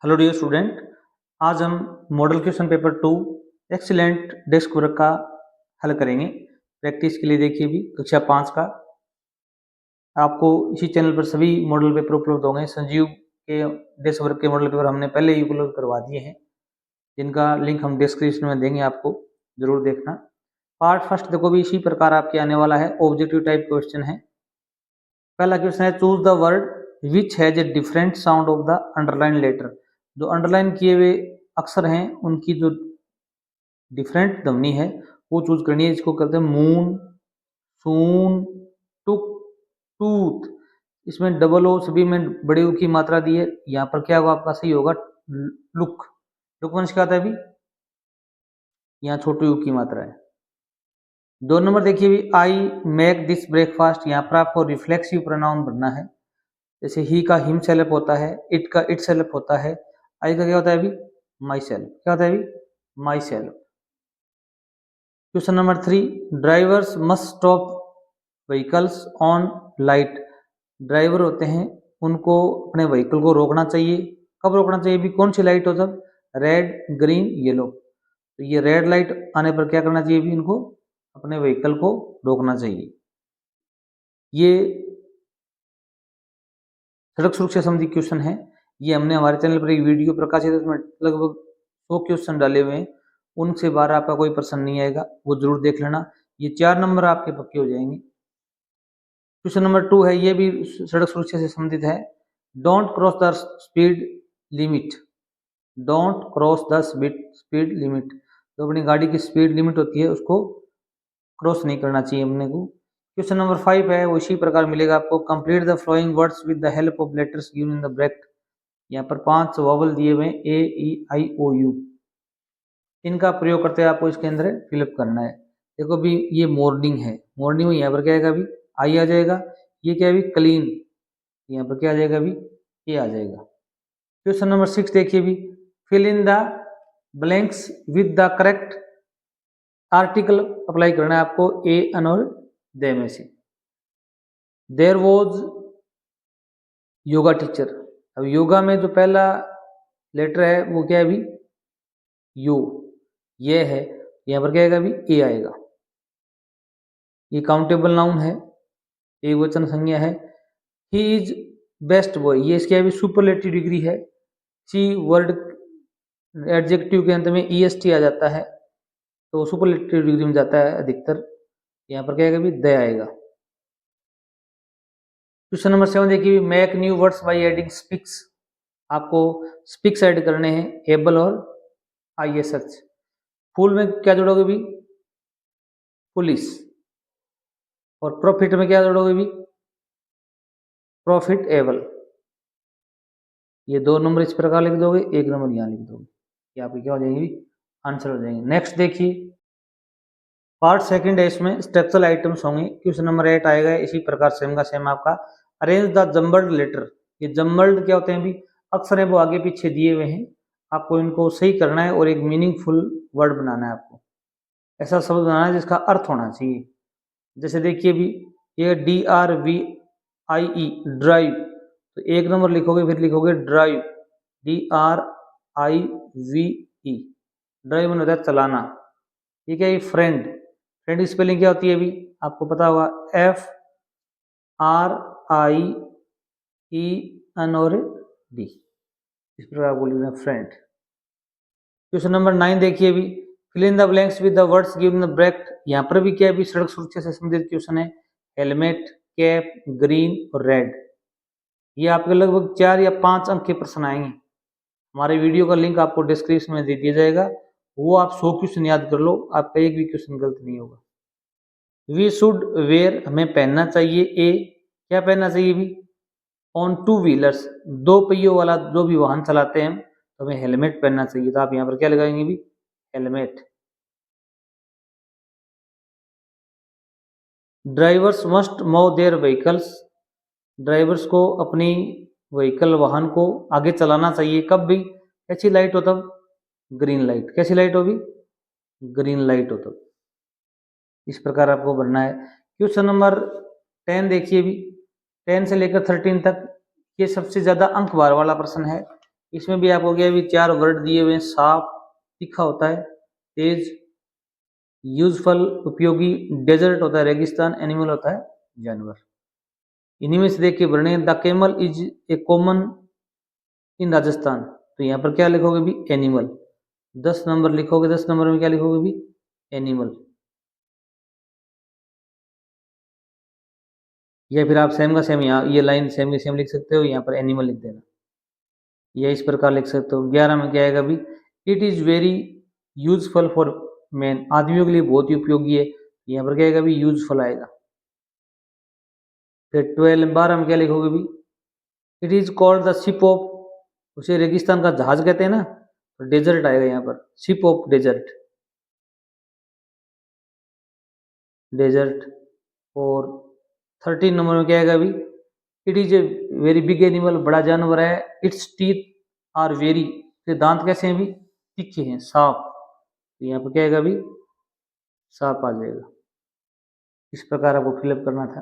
Hello dear student, आज हम model question paper 2 excellent desk work का हल करेंगे। प्रैक्टिस के लिए देखिए भी कक्षा 5 का आपको इसी चैनल पर सभी मॉडल पेपर उपलब्ध होंगे। संजीव के डेस्क वर्क के मॉडल पेपर हमने पहले ही उपलब्ध करवा दिए हैं, जिनका लिंक हम डिस्क्रिप्शन में देंगे, आपको जरूर देखना। पार्ट फर्स्ट देखो भी इसी प्रकार आपके आने वाला है, ऑब्जेक्टिव टाइप क्वेश्चन है। पहला क्वेश्चन है, choose the word which has a different sound of the underline letter. जो अंडरलाइन किए हुए अक्षर हैं उनकी जो डिफरेंट ध्वनि है वो चूज करनी है। इसको करते हैं मून, सून, टुक, टूथ। इसमें डबल ओ सभी में बड़े ओ की मात्रा दी है। यहाँ पर क्या होगा आपका सही होगा लुक। लुक वंश क्या आता है अभी, यहाँ छोटे यू की मात्रा है। 2 नंबर देखिए भी, आई मेक दिस ब्रेकफास्ट। यहाँ पर आपको रिफ्लेक्सिव प्रोनाउन बनना है। जैसे ही का हिम सेल्फ होता है, इट का इट सेल्फ होता है, आई का क्या होता है अभी माई सेल्फ। क्या होता है अभी my self. Question number 3, drivers must stop vehicles on light. Driver होते हैं उनको अपने व्हीकल को रोकना चाहिए। कब रोकना चाहिए भी, कौन सी लाइट हो, जब रेड, ग्रीन, येलो। तो ये रेड लाइट आने पर क्या करना चाहिए भी, इनको अपने व्हीकल को रोकना चाहिए। ये सड़क सुरक्षा संबंधी क्वेश्चन है। ये हमने हमारे चैनल पर एक वीडियो प्रकाशित है, उसमें लगभग 100 क्वेश्चन डाले हुए हैं। उनसे बाहर आपका कोई प्रश्न नहीं आएगा, वो जरूर देख लेना। ये 4 नंबर आपके पक्के हो जाएंगे। क्वेश्चन नंबर 2 है, ये भी सड़क सुरक्षा से संबंधित है। Don't cross the speed limit. Don't cross the speed limit. तो अपनी गाड़ी की स्पीड लिमिट होती है उसको क्रॉस नहीं करना चाहिए अपने को। क्वेश्चन नंबर 5 है, वो इसी प्रकार मिलेगा आपको। Complete the flowing words with the help of letters given in the bracket. यहाँ पर 5 वॉवल दिए हुए ए ई आई ओ यू, इनका प्रयोग करते हुए आपको इसके अंदर फिलअप करना है। देखो भी ये मॉर्निंग है, मॉर्निंग में यहाँ पर क्या आएगा अभी आई आ जाएगा। ये क्या है अभी क्लीन, यहाँ पर क्या आ जाएगा अभी ए आ जाएगा। क्वेश्चन नंबर 6 देखिए भी, fill in the blanks with the correct article apply करना है आपको ए अन और दे में से। There was yoga teacher. अब योगा में जो पहला लेटर है वो क्या है अभी यू, ये है, यहाँ पर क्या आएगा अभी ए आएगा। ये काउंटेबल नाउन है, एक वचन संज्ञा है। ही इज बेस्ट बॉय, ये इसकी अभी सुपरलेटिव डिग्री है। सी वर्ड एडजेक्टिव के अंत में ईएसटी आ जाता है तो सुपरलेटिव डिग्री में जाता है अधिकतर। यहाँ पर क्या आएगा अभी दे आएगा। क्वेश्चन नंबर 7 देखिए, make new words by adding speaks. आपको स्पीक्स ऐड करने हैं, एबल और आईएसएच। फुल में क्या जोड़ोगे भी पुलिस, और प्रॉफिट में क्या जोड़ोगे भी प्रॉफिट एबल। ये 2 नंबर इस प्रकार लिख दोगे, 1 नंबर यहाँ लिख दोगे, ये आपके क्या हो जाएंगे आंसर हो जाएंगे। नेक्स्ट देखिए, पार्ट सेकंड है, इसमें स्ट्रक्चरल आइटम्स होंगे। क्वेश्चन नंबर 8 आएगा इसी प्रकार सेम का सेम आपका। Arrange the jumbled letter. ये जम्बल्ड क्या होते हैं भी, अक्सर है वो आगे पीछे दिए हुए हैं, आपको इनको सही करना है और एक मीनिंगफुल वर्ड बनाना है। आपको ऐसा शब्द बनाना है जिसका अर्थ होना चाहिए। जैसे देखिए भी, ये DRVIE ड्राइव, तो 1 नंबर लिखोगे, फिर लिखोगे ड्राइव, DRIVE। ड्राइव मतलब होता है चलाना। ये क्या है फ्रेंड, फ्रेंड की स्पेलिंग क्या होती है अभी आपको पता होगा, FRIEN और D, इस प्रकार बोलिए फ्रेंड। क्वेश्चन नंबर 9 देखिए भी, fill in the blanks with the words given in the bracket. यहाँ पर भी क्या है भी सड़क सुरक्षा से संबंधित क्वेश्चन है। हेलमेट, कैप, ग्रीन और रेड। ये आपके लगभग 4 या 5 अंक के प्रश्न आएंगे। हमारे वीडियो का लिंक आपको डिस्क्रिप्शन में दे दिया जाएगा, वो आप 100 क्वेश्चन याद कर लो, आपका एक भी क्वेश्चन गलत नहीं होगा। वी शुड वेयर, हमें पहनना चाहिए। ए क्या पहनना चाहिए भी ऑन 2 व्हीलर्स, 2 पहियों वाला जो भी वाहन चलाते हैं तो हमें हेलमेट पहनना चाहिए। तो आप यहाँ पर क्या लगाएंगे भी helmet. Drivers must move their vehicles. Drivers को अपनी व्हीकल वाहन को आगे चलाना चाहिए। कब भी कैसी लाइट हो तब ग्रीन लाइट, कैसी लाइट हो भी ग्रीन लाइट हो तब। इस प्रकार आपको बनना है। क्वेश्चन नंबर 10 देखिए भी, 10 से लेकर 13 तक ये सबसे ज्यादा अंक बार वाला प्रश्न है। इसमें भी आपको क्या भी 4 वर्ड दिए हुए हैं। साफ तीखा होता है, तेज, यूजफुल उपयोगी, डेजर्ट होता है रेगिस्तान, एनिमल होता है जानवर। इन्हीं में से देखिए वर्णिए the camel is a common in Rajasthan, तो यहाँ पर क्या लिखोगे भी एनिमल। 10 नंबर लिखोगे, 10 नंबर में क्या लिखोगे भी एनिमल, या फिर आप सेम का सेम यहाँ ये लाइन सेम की सेम लिख सकते हो, यहाँ पर एनिमल लिख देना, या इस प्रकार लिख सकते हो। 11 में क्या आएगा भी it is very useful for man, आदमियों के लिए बहुत ही उपयोगी है, यहाँ पर क्या आएगा भी यूजफुल आएगा। फिर 12 में क्या लिखोगे भी it is called the ship of, उसे रेगिस्तान का जहाज कहते हैं ना, तो डेजर्ट आएगा यहाँ पर, शिप ऑफ डेजर्ट, डेजर्ट। और 13 नंबर में क्या आएगा भी it is a very big animal, बड़ा जानवर है, इट्स टीथ आर वेरी, तो दांत कैसे हैं भी तीखे हैं, साफ, तो यहाँ पर क्या आएगा भी साफ आ जाएगा। इस प्रकार आपको फिलअप करना था।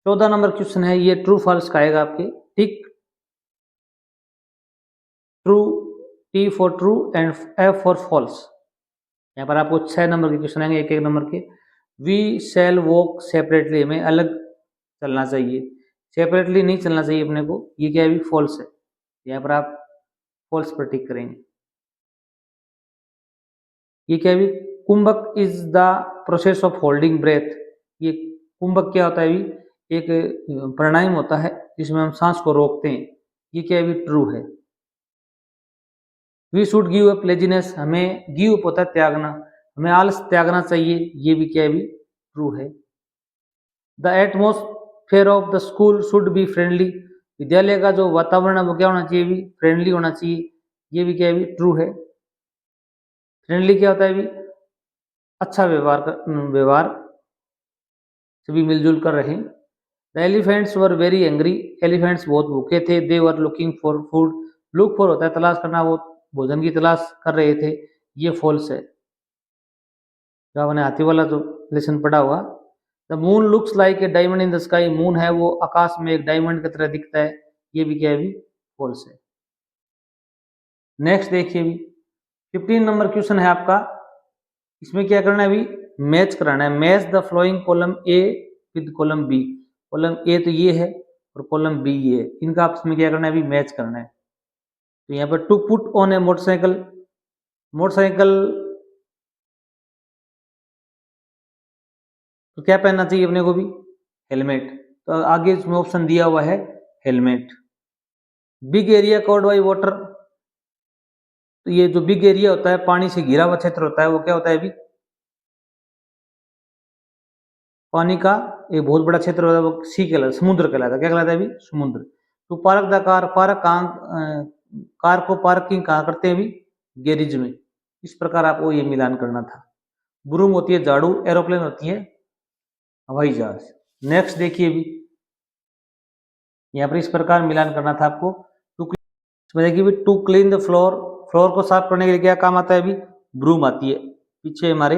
14 नंबर क्वेश्चन है, ये ट्रू फॉल्स का आएगा आपके, tick true, T for true and F for false. यहाँ पर आपको 6 नंबर के क्वेश्चन आएंगे, एक एक नंबर के। वी शैल वॉक सेपरेटली, हमें अलग चलना चाहिए, सेपरेटली नहीं चलना चाहिए अपने को, ये क्या है भी फॉल्स है, यहाँ पर आप फॉल्स पर टिक करेंगे। ये क्या है भी kumbhak is the process of holding breath, ये कुंभक क्या होता है भी एक प्राणायाम होता है जिसमें हम सांस को रोकते हैं, ये क्या है भी ट्रू है। We should give up laziness, हमें गिव अप होता है त्यागना, हमें आलस त्यागना चाहिए, ये भी क्या है भी ट्रू है। The atmosphere of the school should be friendly, विद्यालय का जो वातावरण है वो क्या होना चाहिए भी फ्रेंडली होना चाहिए, ये भी क्या है भी ट्रू है। फ्रेंडली क्या होता है भी अच्छा व्यवहार, सभी मिलजुल कर रहे। The elephants were very angry, elephants बहुत भूखे थे, they were looking for food, look for होता है तलाश करना, वो भोजन की तलाश कर रहे थे, ये फॉल्स है। जो आपने हाथी वाला जो लेसन पढ़ा हुआ, the moon looks like a diamond in the sky, moon है वो आकाश में एक डायमंड की तरह दिखता है, ये भी क्या है भी फॉल्स है। नेक्स्ट देखिए भी 15 नंबर क्वेश्चन है आपका, इसमें क्या करना है अभी मैच कराना है, match the following column A with column B, column A तो ये है और कॉलम बी ये है, इनका आपस में क्या करना है अभी मैच करना है। तो यहाँ पर to put on a motorcycle, motorcycle तो क्या पहनना चाहिए अपने को भी हेलमेट, तो आगे इसमें ऑप्शन दिया हुआ है helmet. Big area covered by water, तो ये जो बिग एरिया होता है पानी से घिरा हुआ क्षेत्र होता है वो क्या होता है अभी पानी का एक बहुत बड़ा क्षेत्र होता है वो सी कहलाता है, समुद्र कहलाता है, क्या कहलाता है अभी समुद्र। तो पार्क द कार, पार्क कहाँ कार को पार्किंग कहाँ करते हैं अभी गैरेज में, इस प्रकार आपको ये मिलान करना था। ब्रूम होती है झाड़ू, एरोप्लेन होती है हवाई जहाज। नेक्स्ट देखिए अभी यहाँ पर इस प्रकार मिलान करना था आपको। इसमें देखिए भी to clean the floor, floor को साफ करने के लिए क्या काम आता है अभी ब्रूम आती है, पीछे हमारे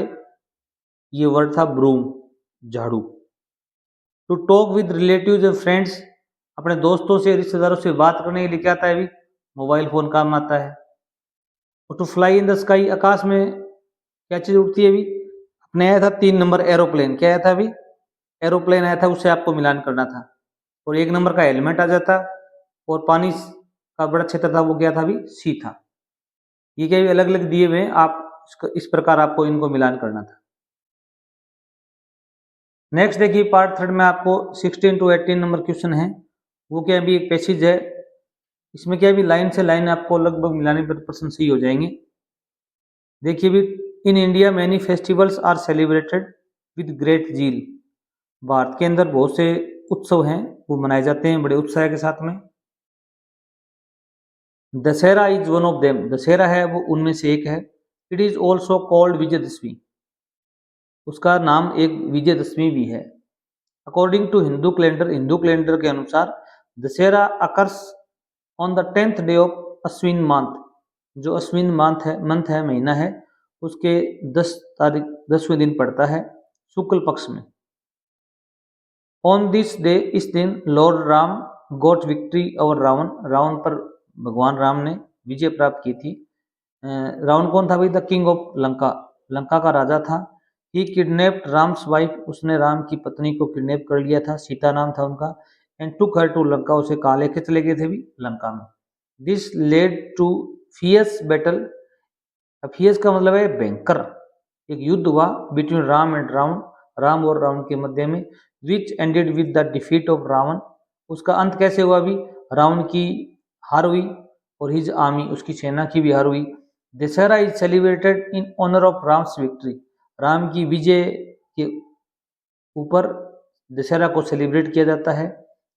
ये वर्ड था ब्रूम झाड़ू। To talk with relatives and friends, अपने दोस्तों से रिश्तेदारों से बात करने के लिए क्या आता है अभी मोबाइल फोन काम आता है। और to fly in the sky, आकाश में क्या चीज उड़ती है अभी अपने आया था 3 नंबर एरोप्लेन, क्या आया था अभी एरोप्लेन आया था, उससे आपको मिलान करना था। और 1 नंबर का हेलमेट आ जाता, और पानी का बड़ा क्षेत्र था वो क्या था अभी सी था। ये क्या अलग अलग दिए हुए हैं, आप इस प्रकार आपको इनको मिलान करना था। नेक्स्ट देखिए पार्ट 3 में आपको 16 to 18 नंबर क्वेश्चन है, वो क्या अभी एक पैसेज है, इसमें क्या भी लाइन से लाइन आपको लगभग मिलाने पर % सही हो जाएंगे। देखिए भी in India many festivals are celebrated with great zeal, भारत के अंदर बहुत से उत्सव हैं वो मनाए जाते हैं बड़े उत्साह के साथ में। Dussehra is one of them, Dussehra है वो उनमें से एक है। It is also called Vijayadashami, उसका नाम एक विजयदशमी भी है। According to Hindu calendar, Hindu calendar के अनुसार Dussehra occurs on the 10th day of Ashwin month, जो अश्विन मंथ है महीना है उसके 10वें दिन पड़ता है शुक्ल पक्ष में। ऑन दिस डे, इस दिन lord Ram got victory over Ravan, Ravan पर भगवान राम ने विजय प्राप्त की थी। रावण कौन था भाई? The king of Lanka, Lanka का राजा था। ही किडनैप्ड राम्स वाइफ, उसने राम की पत्नी को किडनैप कर लिया था, सीता नाम था उनका। And took her to Lanka, उसे कहाँ लेके चले गए थे भी? लंका में। This led to fierce battle. Fierce का मतलब है भयंकर, एक युद्ध हुआ बिटवीन राम एंड रावण, राम और रावण के मध्य में, which ended with the defeat of Ravan. उसका अंत कैसे हुआ भी? रावण की हार हुई और हिज आर्मी, उसकी सेना की भी हार हुई। Dussehra is celebrated in honour of Ram's victory, Ram की विजय के ऊपर दशहरा को सेलिब्रेट किया जाता है।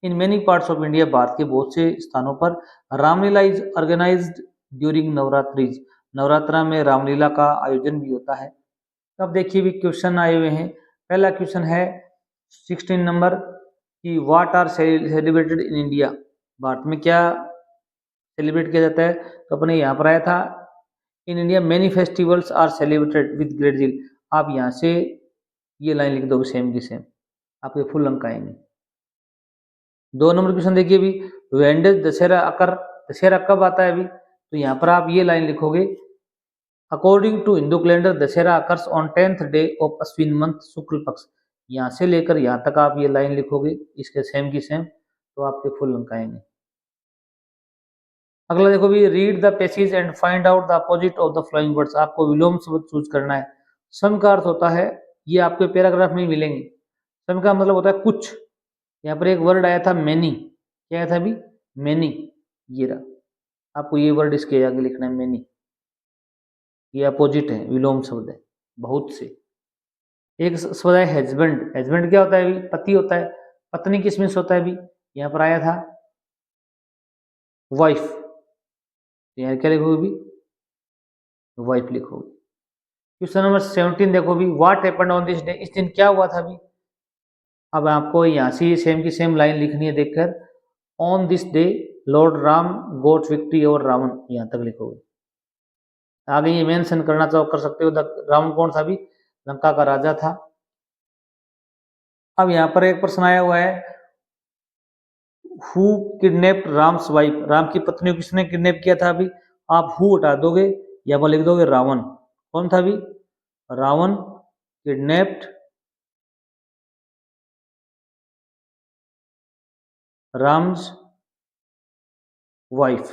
In many parts of India, भारत के बहुत से स्थानों पर Ramlila is organised during Navratris, Navratra में रामलीला का आयोजन भी होता है। अब देखिए भी क्वेश्चन आए हुए हैं। पहला क्वेश्चन है 16 नंबर कि what are celebrated in India, Bharat में क्या सेलिब्रेट किया जाता है? तो अपने यहाँ पर आया था in India many festivals are celebrated with great zeal. आप यहाँ से ये लाइन लिख दोगे सेम की सेम, आपके फुल अंक आएंगे। 2 नंबर क्वेश्चन देखिए भी, व्हेन डज दशहरा अकर, दशहरा कब आता है अभी? तो यहाँ पर आप ये लाइन लिखोगे, according to Hindu calendar Dussehra occurs on 10th day of Ashwin month, Shukla Paksha. यहाँ से लेकर यहाँ तक आप ये लाइन लिखोगे इसके सेम की सेम, तो आपके फुल अंक आएंगे। अगला देखो भी, read the passage and find out the opposite of the flowing words. आपको विलोम शब्द चूज करना है। सम का अर्थ होता है, ये आपके पैराग्राफ में मिलेंगे। सम का मतलब होता है कुछ। यहाँ पर एक वर्ड आया था मैनी, क्या आया था अभी? मैनी, ये रहा। आपको ये वर्ड इसके आगे लिखना है, मैनी। ये अपोजिट है, विलोम शब्द है, बहुत से। एक शब्द है हस्बैंड, हस्बैंड क्या होता है अभी? पति होता है। पत्नी किस में से होता है अभी? यहाँ पर आया था वाइफ, यहाँ क्या लिखोगे भी? वाइफ लिखोगे। क्वेश्चन नंबर 17 देखो भी, what happened on this day, इस दिन क्या हुआ था अभी? अब आपको यहाँ से सेम की सेम लाइन लिखनी है देखकर, on this day lord Ram got victory over Ravan, यहाँ तक लिखोगे। आगे ये मेंशन करना चाहो कर सकते हो, रावण कौन था अभी? लंका का राजा था। अब यहाँ पर एक प्रश्न आया हुआ है, who kidnapped Ram's wife, Ram की पत्नी को किसने किडनैप किया था अभी? आप हु हटा दोगे, यहाँ पर लिख दोगे रावण। कौन था अभी? रावण किडनैप्ड राम्स वाइफ,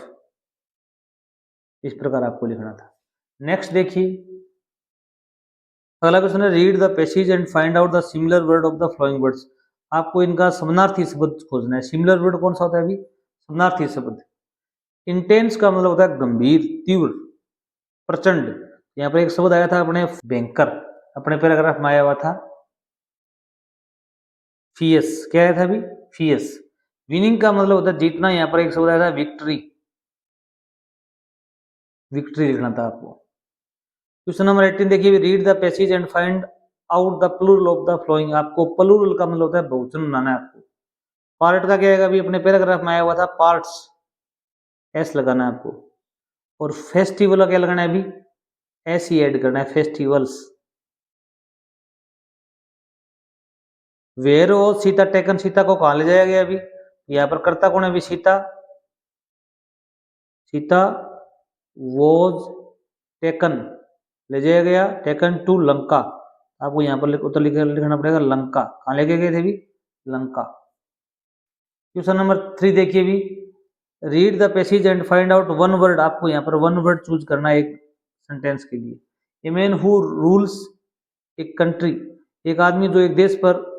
इस प्रकार आपको लिखना था। नेक्स्ट देखिए, अगला क्वेश्चन है, read the passage and find out the similar word of the flowing words. आपको इनका समानार्थी शब्द खोजना है। सिमिलर वर्ड कौन सा होता है अभी? समानार्थी शब्द। इंटेंस का मतलब होता है गंभीर, तीव्र, प्रचंड। यहाँ पर एक शब्द आया था अपने भयंकर, अपने पैराग्राफ में आया हुआ था फियस, क्या आया था अभी? फियस। विनिंग का मतलब होता है जीतना। यहाँ पर एक शब्द आया था विक्ट्री, विक्ट्री लिखना था आपको। क्वेश्चन नंबर 18 देखिए, read the passage and find out the plural of the following. आपको प्लूरल का मतलब होता है बहुवचन बनाना है आपको। पार्ट का क्या आएगा अभी? अपने पैराग्राफ में आया हुआ था पार्ट्स, एस लगाना है आपको। और फेस्टिवल का क्या लगाना है अभी? एस ही ऐड करना है, festivals. Where was Sita taken, Sita को कहां ले जाया गया अभी? यहाँ पर कर्ता कौन है अभी? सीता, सीता वॉज टेकन, ले जाया गया, टेकन टू लंका। आपको यहाँ पर उत्तर लिखना पड़ेगा लंका। कहाँ लेके गए थे भी? लंका। क्वेश्चन नंबर 3 देखिए भी, read the passage and find out one word. आपको यहाँ पर वन वर्ड चूज करना है एक सेंटेंस के लिए। ए मैन हु रूल्स एक कंट्री, एक आदमी जो एक देश पर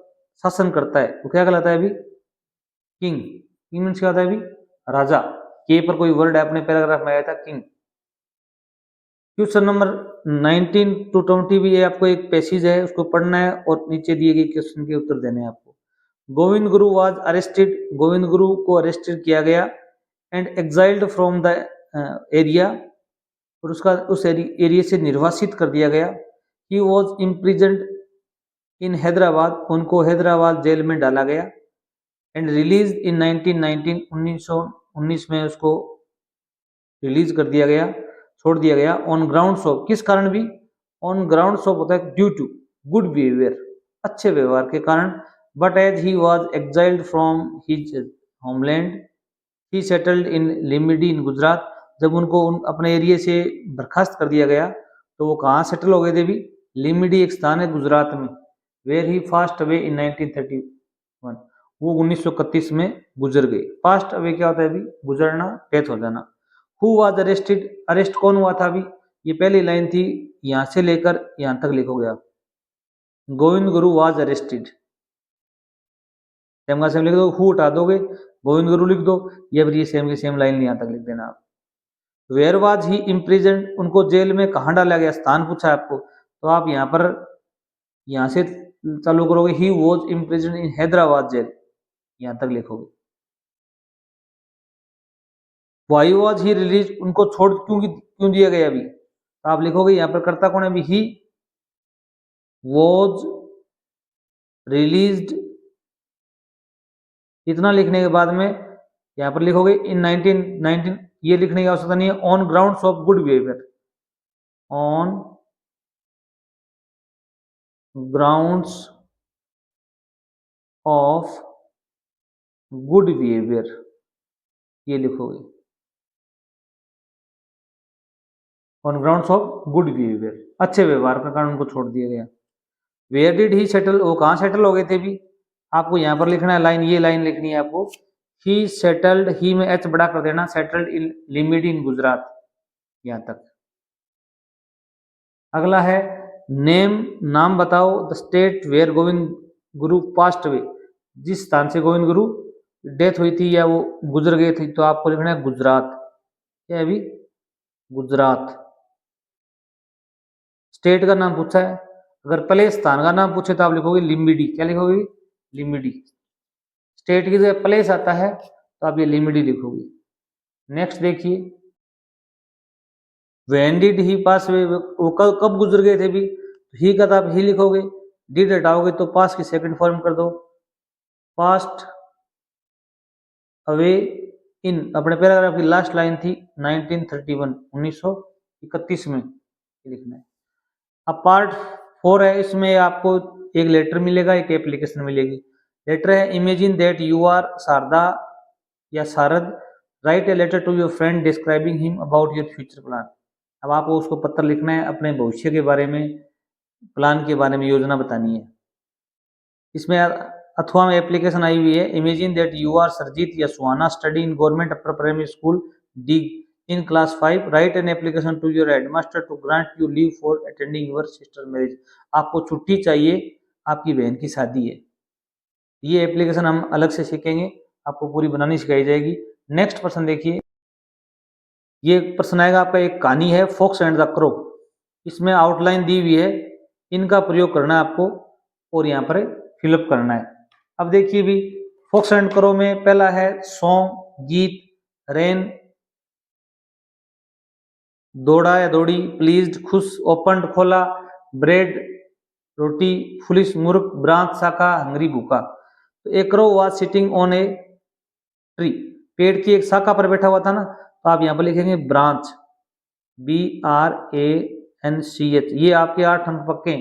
शासन करता है, वो क्या कहलाता है अभी? किंग। किंग मीन्स क्या होता है अभी? राजा। के पर कोई वर्ड है, अपने पैराग्राफ में आया था किंग। क्वेश्चन नंबर 19 to 20 भी है, आपको एक पैसेज है उसको पढ़ना है और नीचे दिए गए क्वेश्चन के उत्तर देने हैं आपको। गोविंद गुरु वाज अरेस्टेड, गोविंद गुरु को अरेस्टेड किया गया, and exiled from the area, और उसका उस एरिया से निर्वासित कर दिया गया। ही वॉज इम्प्रिजन्ड इन हैदराबाद, उनको हैदराबाद जेल में डाला गया। एंड रिलीज इन 1919, 1919 में उसको रिलीज कर दिया गया, छोड़ दिया गया। ऑन ग्राउंड्स ऑफ, किस कारण भी? ऑन ग्राउंड्स ऑफ होता है ड्यू टू गुड बिहेवियर, अच्छे व्यवहार के कारण। But as he was exiled from his homeland, he settled in Limdi in Gujarat. जब उनको अपने एरिया से बर्खास्त कर दिया गया तो वो कहाँ सेटल हो गए थे भी? लिमिडी एक स्थान है गुजरात में। Where he passed away in 1931, वो 1931 में गुजर गए। फास्ट अवे क्या होता है अभी? गुजरना, डेथ हो जाना। हु वाज अरेस्टेड, अरेस्ट कौन हुआ था अभी? ये पहली लाइन थी, यहां से लेकर यहां तक लिखोगे आप। Govind Guru was arrested, same का सेम लिख दो, हु हटा दोगे, गोविंद गुरु लिख दो, ये भी सेम की सेम लाइन यहां तक लिख देना आप। वेयर वाज ही इम्प्रिजन, उनको जेल में कहाँ डाला गया? स्थान पूछा है आपको, तो आप यहाँ पर यहां से चालू करोगे, he was imprison in Hyderabad jail, यहां तक लिखोगे। वाई वॉज ही रिलीज, उनको छोड़ क्यों दिया गया अभी? तो आप लिखोगे यहाँ पर करता कौन है अभी? ही वॉज रिलीज्ड, इतना लिखने के बाद में यहाँ पर लिखोगे इन 1919, ये लिखने की आवश्यकता नहीं है। On grounds of good behaviour, on grounds of good behaviour, ये लिखोगे on grounds of good behaviour, अच्छे व्यवहार के कारण उनको छोड़ दिया गया। वेयर डिड ही सेटल, वो कहाँ सेटल हो गए थे भी? आपको यहाँ पर लिखना है लाइन, ये लाइन लिखनी है आपको। ही सेटल्ड, ही में एच बड़ा कर देना, settled in Limdi in Gujarat, यहां तक। अगला है नेम, नाम बताओ, the state where Govind Guru passed away, जिस स्थान से गोविंद गुरु डेथ हुई थी या वो गुजर गए थे, तो आपको लिखना है गुजरात। क्या है अभी? गुजरात। स्टेट का नाम पूछा है, अगर पहले स्थान का नाम पूछे तो आप लिखोगे लिमिडी, क्या लिखोगे? लिमिडी। स्टेट की जगह प्लेस आता है तो आप ये लिमिडी लिखोगे। नेक्स्ट देखिए, when did he pass away, वो कब गुजर गए थे भी? ही का तो आप ही लिखोगे, डिड हटाओगे तो पास की सेकंड फॉर्म कर दो, पास्ट अवे इन, अपने पैराग्राफ की लास्ट लाइन थी 1931, 1931 में लिखना है। अब पार्ट 4 है, इसमें आपको एक लेटर मिलेगा, एक एप्लीकेशन मिलेगी। लेटर है, imagine that you are Sharda या Sharad, write a letter to your friend describing him about your future plan. अब आपको उसको पत्र लिखना है, अपने भविष्य के बारे में, प्लान के बारे में योजना बतानी है। इसमें अथवा में एप्लीकेशन आई हुई है, imagine that you are Sarjeet या Suhana study in government upper primary school Deeg in class 5, write an application to your headmaster to grant you leave for attending your sister marriage. आपको छुट्टी चाहिए, आपकी बहन की शादी है। ये एप्लीकेशन हम अलग से सीखेंगे, आपको पूरी बनानी सिखाई जाएगी। नेक्स्ट प्रश्न देखिए, ये प्रश्न आएगा आपका, एक कहानी है फॉक्स एंड द क्रो, इसमें आउटलाइन दी हुई है, इनका प्रयोग करना है आपको और यहाँ पर फिलअप करना है। अब देखिए भी, फॉक्स एंड क्रो में पहला है सॉन्ग, गीत, रेन, दौड़ा या दौड़ी, प्लीज्ड खुश, ओपन्ड खोला, ब्रेड रोटी, फुलिश मूर्ख, ब्रांच शाखा, हंगरी भूखा। तो a crow was sitting on a tree, पेड़ की एक शाखा पर बैठा हुआ था ना, तो आप यहाँ पर लिखेंगे ब्रांच, BRANCH। ये आपके 8 अंक पक्के,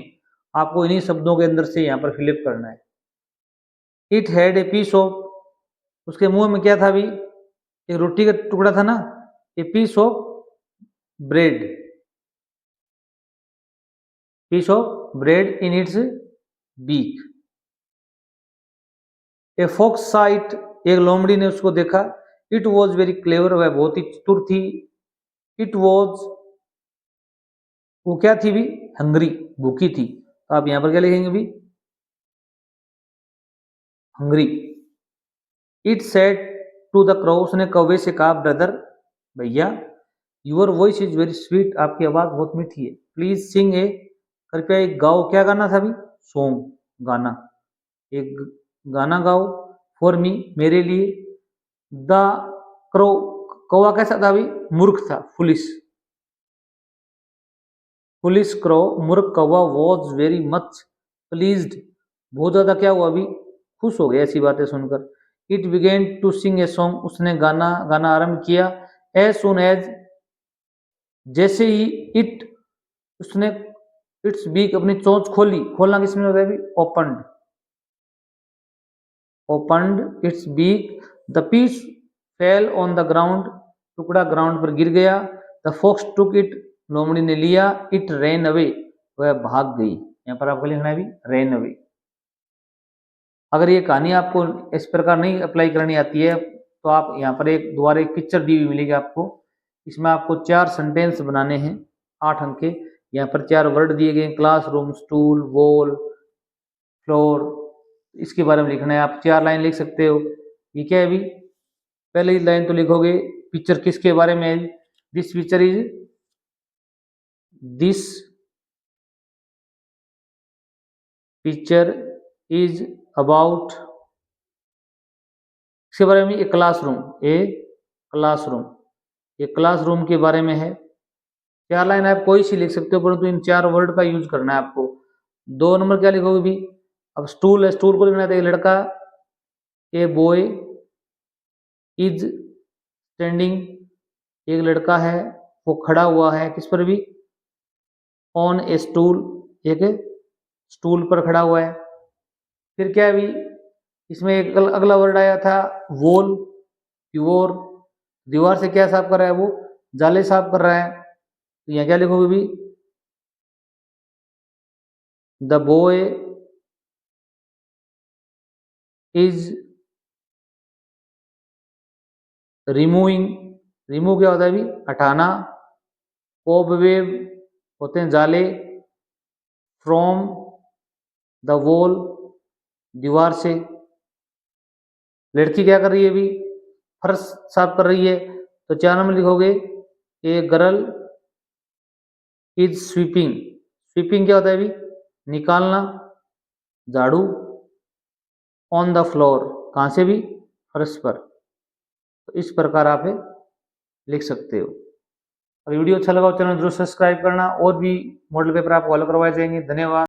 आपको इन्हीं शब्दों के अंदर से यहाँ पर फिलिप करना है। It had a piece of, उसके मुंह में क्या था अभी? एक रोटी का टुकड़ा था ना, a piece of bread, piece of bread in its beak. A fox saw it, एक लोमड़ी ने उसको देखा। इट वॉज वेरी क्लेवर, वह बहुत ही चतुर थी। इट वॉज, वो क्या थी भी? हंग्री, भूखी थी। तो आप यहां पर क्या लिखेंगे भी? Hungry. It said to the crow, उसने कौवे से कहा, ब्रदर भैया, your voice is very sweet, आपकी आवाज बहुत मीठी है। प्लीज सिंग ए, कृपया एक गाओ, क्या गाना था भी? सॉन्ग, गाना, एक गाना गाओ, फॉर मी, मेरे लिए। द क्रो, कौवा कैसा था भी? मूर्ख था, फुलिश, फुलिश क्रो, मूर्ख कौवा, वॉज वेरी मच प्लीज्ड, बहुत ज्यादा क्या हुआ अभी? खुश हो गया ऐसी बातें सुनकर। It began to sing a song, उसने गाना गाना आरंभ किया। एज सुन एज, जैसे ही इट, उसने इट्स बीक, अपनी चोंच खोली, खोलना किसमें होता है अभी? Opened, opened its beak, the piece fell on the ground, टुकड़ा ग्राउंड पर गिर गया। द फॉक्स टुक इट, लोमड़ी ने लिया। इट रैन अवे, वह भाग गई। यहाँ पर आपको लिखना है भी रैन अवे। अगर ये कहानी आपको इस प्रकार नहीं अप्लाई करनी आती है तो आप यहाँ पर एक दोबारा एक पिक्चर दी हुई मिलेगी आपको। इसमें आपको 4 सेंटेंस बनाने हैं 8 अंक के। यहाँ पर 4 वर्ड दिए गए, क्लासरूम, स्टूल, वॉल, फ्लोर, इसके बारे में लिखना है। आप 4 लाइन लिख सकते हो। ये क्या है अभी, पहली लाइन तो लिखोगे पिक्चर किसके बारे में है। This picture is, this picture is about, इसके बारे में, ए क्लासरूम, ए क्लासरूम, ये क्लासरूम के बारे में है। 4 लाइन आप कोई सी लिख सकते हो, परंतु इन 4 वर्ड का यूज करना है आपको। 2 नंबर क्या लिखोगे भी, अब स्टूल है, स्टूल को लिखना है एक लड़का, ए बॉय इज स्टैंडिंग, एक लड़का है वो खड़ा हुआ है, किस पर भी, ऑन ए स्टूल, एक स्टूल पर खड़ा हुआ है। फिर क्या है भी, इसमें एक अगला वर्ड आया था वॉल, दीवार, दीवार से क्या साफ कर रहा है वो, जाले साफ कर रहा है। तो यहाँ क्या लिखोगे भी, the boy is removing, remove क्या होता है भी, हटाना, कोबवेब होते हैं जाले, फ्रॉम द वॉल, दीवार से। लड़की क्या कर रही है भी, फर्श साफ कर रही है। तो 4 नंबर लिखोगे, a girl is sweeping, sweeping क्या होता है भी, निकालना, झाड़ू, ऑन द फ्लोर, कहाँ से भी, फर्श पर। तो इस प्रकार आप लिख सकते हो। अगर वीडियो अच्छा लगा तो चैनल जरूर सब्सक्राइब करना। और भी मॉडल पेपर आपको फॉलो करवाए जाएंगे। धन्यवाद।